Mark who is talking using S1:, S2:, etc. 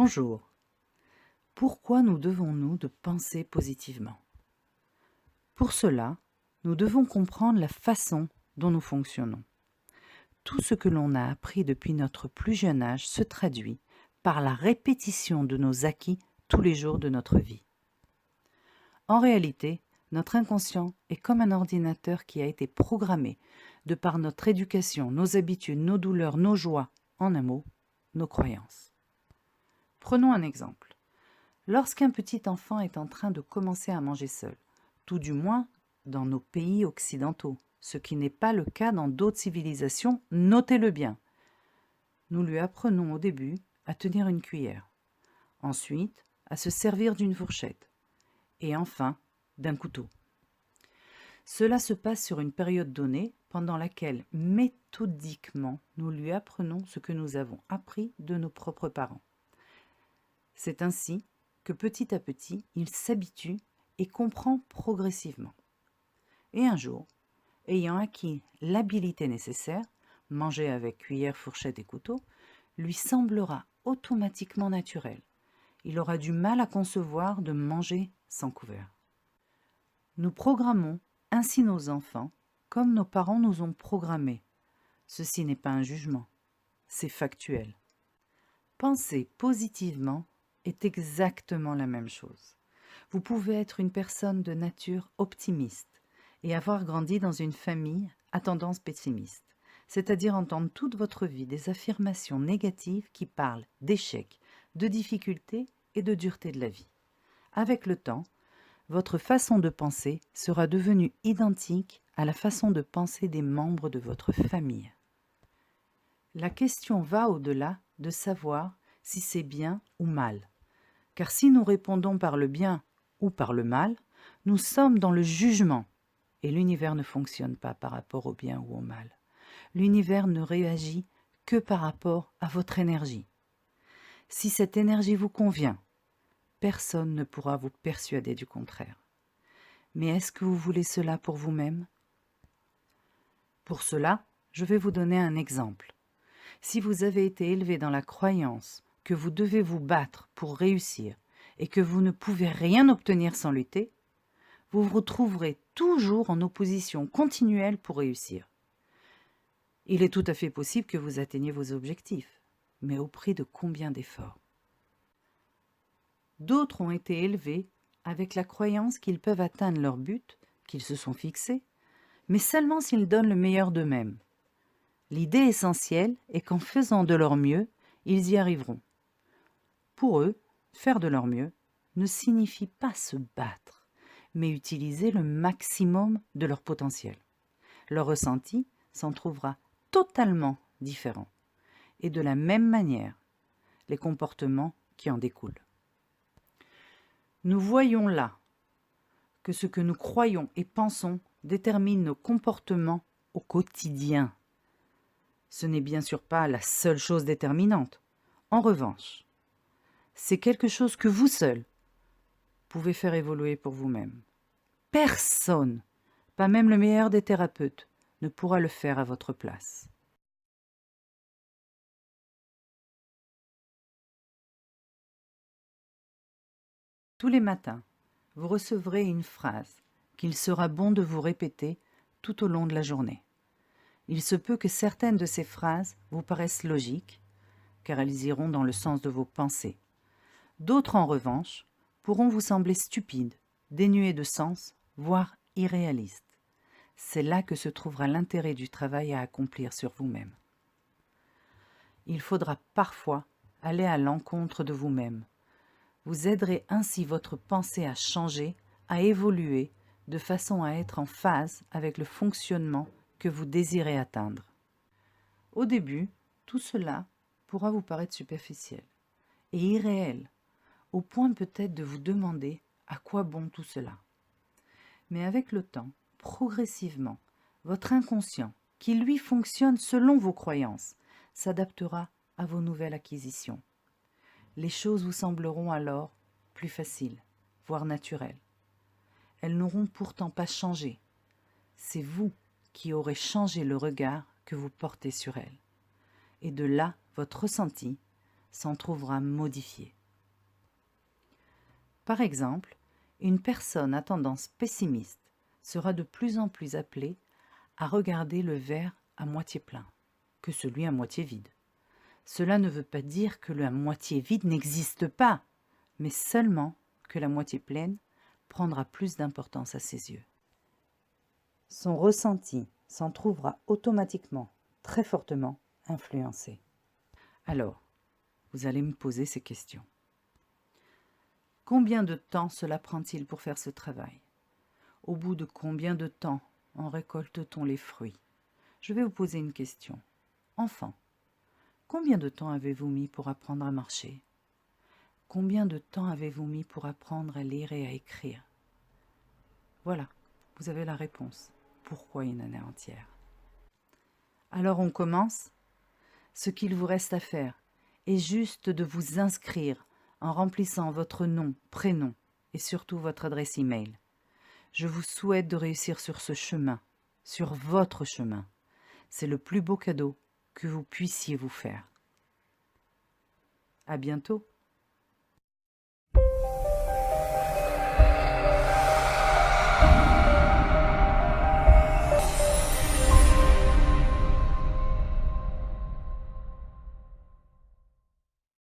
S1: Bonjour. Pourquoi nous devons-nous de penser positivement? Pour cela, nous devons comprendre la façon dont nous fonctionnons. Tout ce que l'on a appris depuis notre plus jeune âge se traduit par la répétition de nos acquis tous les jours de notre vie. En réalité, notre inconscient est comme un ordinateur qui a été programmé de par notre éducation, nos habitudes, nos douleurs, nos joies, en un mot, nos croyances. Prenons un exemple. Lorsqu'un petit enfant est en train de commencer à manger seul, tout du moins dans nos pays occidentaux, ce qui n'est pas le cas dans d'autres civilisations, notez-le bien. Nous lui apprenons au début à tenir une cuillère, ensuite à se servir d'une fourchette, et enfin d'un couteau. Cela se passe sur une période donnée pendant laquelle, méthodiquement, nous lui apprenons ce que nous avons appris de nos propres parents. C'est ainsi que petit à petit, il s'habitue et comprend progressivement. Et un jour, ayant acquis l'habilité nécessaire, manger avec cuillère, fourchette et couteau, lui semblera automatiquement naturel. Il aura du mal à concevoir de manger sans couvert. Nous programmons ainsi nos enfants comme nos parents nous ont programmés. Ceci n'est pas un jugement, c'est factuel. Penser positivement est exactement la même chose. Vous pouvez être une personne de nature optimiste et avoir grandi dans une famille à tendance pessimiste, c'est-à-dire entendre toute votre vie des affirmations négatives qui parlent d'échecs, de difficultés et de dureté de la vie. Avec le temps, votre façon de penser sera devenue identique à la façon de penser des membres de votre famille. La question va au-delà de savoir si c'est bien ou mal. Car si nous répondons par le bien ou par le mal, nous sommes dans le jugement. Et l'univers ne fonctionne pas par rapport au bien ou au mal. L'univers ne réagit que par rapport à votre énergie. Si cette énergie vous convient, personne ne pourra vous persuader du contraire. Mais est-ce que vous voulez cela pour vous-même? Pour cela, je vais vous donner un exemple. Si vous avez été élevé dans la croyance que vous devez vous battre pour réussir et que vous ne pouvez rien obtenir sans lutter, vous vous retrouverez toujours en opposition continuelle pour réussir. Il est tout à fait possible que vous atteigniez vos objectifs, mais au prix de combien d'efforts? D'autres ont été élevés avec la croyance qu'ils peuvent atteindre leur but, qu'ils se sont fixés, mais seulement s'ils donnent le meilleur d'eux-mêmes. L'idée essentielle est qu'en faisant de leur mieux, ils y arriveront. Pour eux, faire de leur mieux ne signifie pas se battre, mais utiliser le maximum de leur potentiel. Leur ressenti s'en trouvera totalement différent, et de la même manière, les comportements qui en découlent. Nous voyons là que ce que nous croyons et pensons détermine nos comportements au quotidien. Ce n'est bien sûr pas la seule chose déterminante. En revanche, c'est quelque chose que vous seul pouvez faire évoluer pour vous-même. Personne, pas même le meilleur des thérapeutes, ne pourra le faire à votre place. Tous les matins, vous recevrez une phrase qu'il sera bon de vous répéter tout au long de la journée. Il se peut que certaines de ces phrases vous paraissent logiques, car elles iront dans le sens de vos pensées. D'autres, en revanche, pourront vous sembler stupides, dénuées de sens, voire irréalistes. C'est là que se trouvera l'intérêt du travail à accomplir sur vous-même. Il faudra parfois aller à l'encontre de vous-même. Vous aiderez ainsi votre pensée à changer, à évoluer, de façon à être en phase avec le fonctionnement que vous désirez atteindre. Au début, tout cela pourra vous paraître superficiel et irréel, au point peut-être de vous demander à quoi bon tout cela. Mais avec le temps, progressivement, votre inconscient, qui lui fonctionne selon vos croyances, s'adaptera à vos nouvelles acquisitions. Les choses vous sembleront alors plus faciles, voire naturelles. Elles n'auront pourtant pas changé. C'est vous qui aurez changé le regard que vous portez sur elles. Et de là, votre ressenti s'en trouvera modifié. Par exemple, une personne à tendance pessimiste sera de plus en plus appelée à regarder le verre à moitié plein que celui à moitié vide. Cela ne veut pas dire que le à moitié vide n'existe pas, mais seulement que la moitié pleine prendra plus d'importance à ses yeux. Son ressenti s'en trouvera automatiquement, très fortement influencé. Alors, vous allez me poser ces questions. Combien de temps cela prend-il pour faire ce travail? Au bout de combien de temps en récolte-t-on les fruits? Je vais vous poser une question. Enfant, combien de temps avez-vous mis pour apprendre à marcher? Combien de temps avez-vous mis pour apprendre à lire et à écrire? Voilà, vous avez la réponse. Pourquoi une année entière? Alors on commence? Ce qu'il vous reste à faire est juste de vous inscrire en remplissant votre nom, prénom et surtout votre adresse email. Je vous souhaite de réussir sur ce chemin, sur votre chemin. C'est le plus beau cadeau que vous puissiez vous faire. À bientôt.